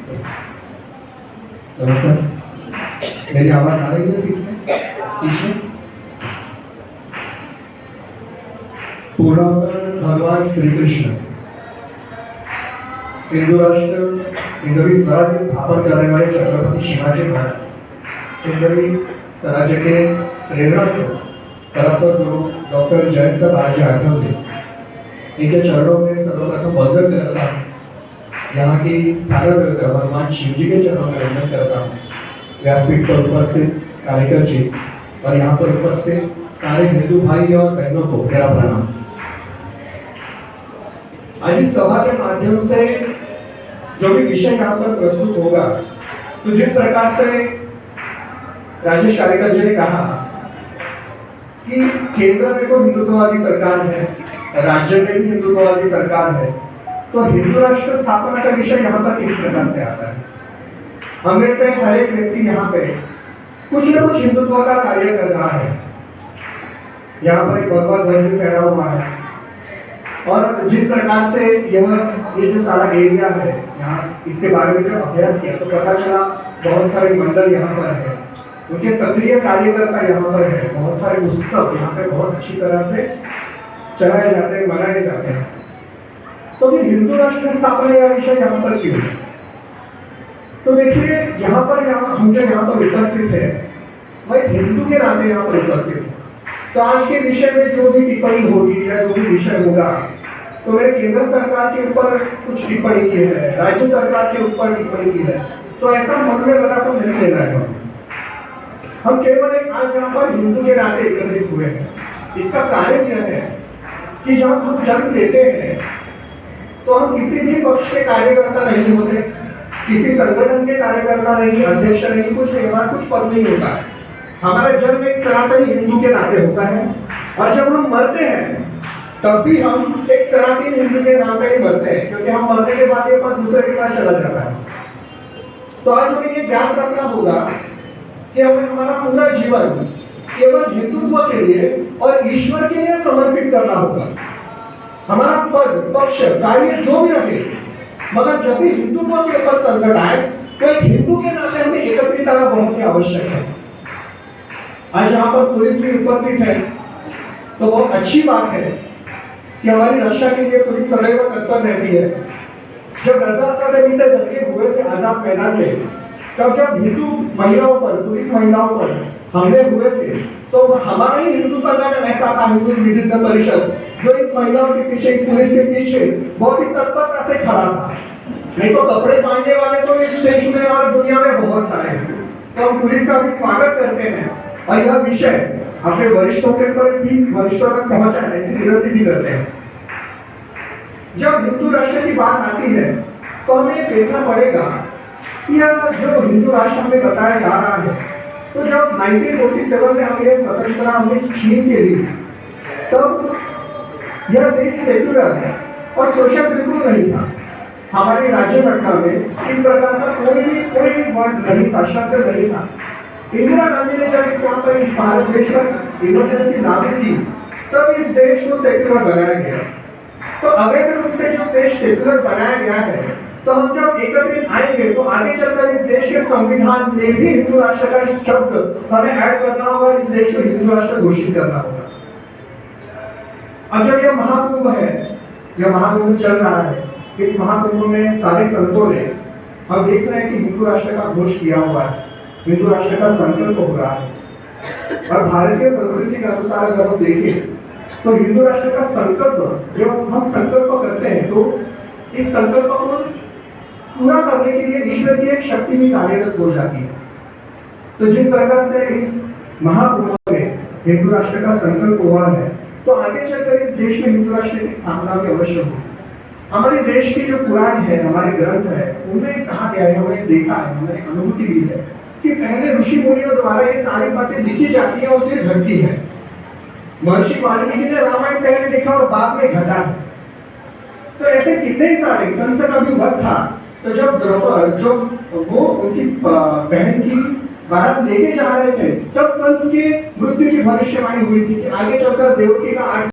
नमस्कार, मेरी आवाज आ रही है ठीक से? पूर्णावतार भगवान श्री कृष्ण हिंदू राष्ट्र हिंदवी स्वराज्य स्थापन करने वाले छत्रपति शिवाजी महाराज हिंदवी स्वराज्य के प्रेरणा परम गुरु डॉक्टर जयंत राजे आठवले इनके चरणों में सर्वप्रथम वंदन करता हूँ। यहाँ की स्थानक देवता भगवान शिव जी के चरणों में वंदन करता हूँ। व्यासपीठ पर उपस्थित कार्यकर जी और यहाँ पर उपस्थित सारे हिंदू भाई और बहनों को मेरा प्रणाम। आज इस सभा के माध्यम से जो भी विषय यहाँ पर प्रस्तुत होगा, तो जिस प्रकार से राजेश कार्यकर जी ने कहा कि केंद्र में तो हिंदुत्ववादी सरकार है, राज्य में भी हिंदुत्ववादी सरकार है, तो हिंदू राष्ट्र स्थापना का विषय यहाँ पर किस प्रकार से आता है? हमें से हर एक व्यक्ति यहाँ पे कुछ न कुछ हिंदुत्व का कार्य कर रहा है। यहाँ पर एक भगवत ध्वज फहरा हुआ है और जिस प्रकार से ये जो सारा एरिया है, यहाँ इसके बारे में जो अभ्यास किया तो पता चला बहुत सारे मंडल यहाँ पर है, उनके सक्रिय कार्यकर्ता यहाँ पर है, बहुत सारे उत्सव यहाँ पे बहुत अच्छी तरह से चलाए जाते हैं, मनाए जाते हैं। तो फिर हिंदू राष्ट्र स्थापना यह विषय यहाँ पर क्यों है? तो देखिए हम जो यहाँ पर उपस्थित है वह हिंदू के नाते यहाँ पर उपस्थित है। तो आज के विषय में जो भी टिप्पणी होगी या जो भी विषय होगा, तो मैंने केंद्र सरकार के ऊपर कुछ टिप्पणी की है, राज्य सरकार के ऊपर टिप्पणी की है, तो ऐसा मन में लगा तो नहीं लेना है। हम केवल एक आज यहाँ पर हिंदू के नाते एकत्रित हुए हैं। इसका कारण यह है कि जब हम जन्म लेते हैं तो हम किसी भी पक्ष के कार्यकर्ता नहीं होते, किसी संगठन के कार्यकर्ता नहीं, अध्यक्ष नहीं, कुछ नहीं, हमारा कुछ पद नहीं होता है। हमारा जन्म एक सनातनी हिंदू के नाते होता है और जब हम मरते हैं तब भी हम एक सनातनी हिंदू के नाम पे ही मरते हैं, क्योंकि हम मरने के बाद ये पद दूसरे के पास चला जाता है। तो आज हमें ये ज्ञान रखना होगा कि हमें हमारा पूरा जीवन केवल हिंदुत्व के लिए और ईश्वर के लिए समर्पित करना होगा। हमारा पद, पक्ष, कार्य जो भी रहे, मगर जब भी हिंदुत्व के ऊपर संकट आए तो एक हिंदू के नाते हमें एकत्रितता बहुत ही आवश्यक है। आज यहाँ पर पुलिस भी उपस्थित है, तो बहुत अच्छी बात है कि हमारी रक्षा के लिए पुलिस सदैव तत्पर रहती है। जब रजा अकादमी तक दंगे हुए थे आजाद मैदान में, तब जब हिंदू महिलाओं पर, पुलिस महिलाओं पर हमले हुए थे, तो हमारा ही हिंदू संगठन ऐसा था, हिंदू विद्युत परिषद, जो इन महिलाओं के पीछे, इस पुलिस के पीछे बहुत ही तत्परता से खड़ा था। नहीं तो कपड़े बांधने वाले तो इस देश में और दुनिया में बहुत सारे हैं। तो हम पुलिस का भी स्वागत करते हैं और यह विषय अपने वरिष्ठों के ऊपर भी, वरिष्ठों तक पहुंचा, ऐसी विनती भी करते हैं। जब हिंदू राष्ट्र की बात आती है तो हमें देखना पड़ेगा कि यह जो हिंदू राष्ट्र हमें बताया जा रहा है, तो जब 1947 में हमें स्वतंत्रता हमने छीन के ली, तब यह देश सेक्युलर और सोशल बिल्कुल नहीं था। हमारे राज्य घटना में इस प्रकार का कोई वर्ड नहीं था, शब्द नहीं था। इंदिरा गांधी ने जब इस यहाँ पर इस भारत देश पर इमरजेंसी लागू की, तब इस देश को सेक्युलर बनाया गया। तो अवैध रूप से जो देश सेक्युलर बनाया गया है, तो हम जब एकत्रित आएंगे तो आगे चलकर इस देश के संविधान में भी हिंदू राष्ट्र का शब्द हमें ऐड करना होगा, इस देश को हिंदू राष्ट्र घोषित करना होगा। अब जब यह महाकुंभ है, यह महाकुंभ चल रहा है, इस महाकुंभ में सारे संतों ने, हम देख रहे हैं कि हिंदू राष्ट्र का घोष किया हुआ है, हिंदू राष्ट्र का संकल्प हो रहा है। और भारतीय संस्कृति के अनुसार अगर हम देखें तो हिंदू राष्ट्र का संकल्प, जब हम संकल्प करते हैं तो इस संकल्प को पूरा करने के लिए ईश्वर की एक शक्ति भी कार्यरत हो जाती है। तो जिस प्रकार से इस महाकुंभ में हिंदू राष्ट्र का संकल्प हुआ है, तो आगे चलकर इस देश में हिंदू राष्ट्र की स्थापना भी अवश्य होगी। हमारे देश की जो पुराण है, हमारे ग्रंथ है, उनमें कहा गया है, हमने देखा है, हमने अनुभूति भी है कि पहले ऋषि मुनियों द्वारा ये सारी बातें लिखी जाती है और फिर घटती है। महर्षि वाल्मीकि ने रामायण पहले लिखा और बाद में घटा। तो ऐसे कितने ही सारे, कंस का भी वध था, तो जब वो उनकी बहन की बारात लेके जा रहे थे, तब कंस के मृत्यु की भविष्यवाणी हुई थी कि आगे चलकर देवकी का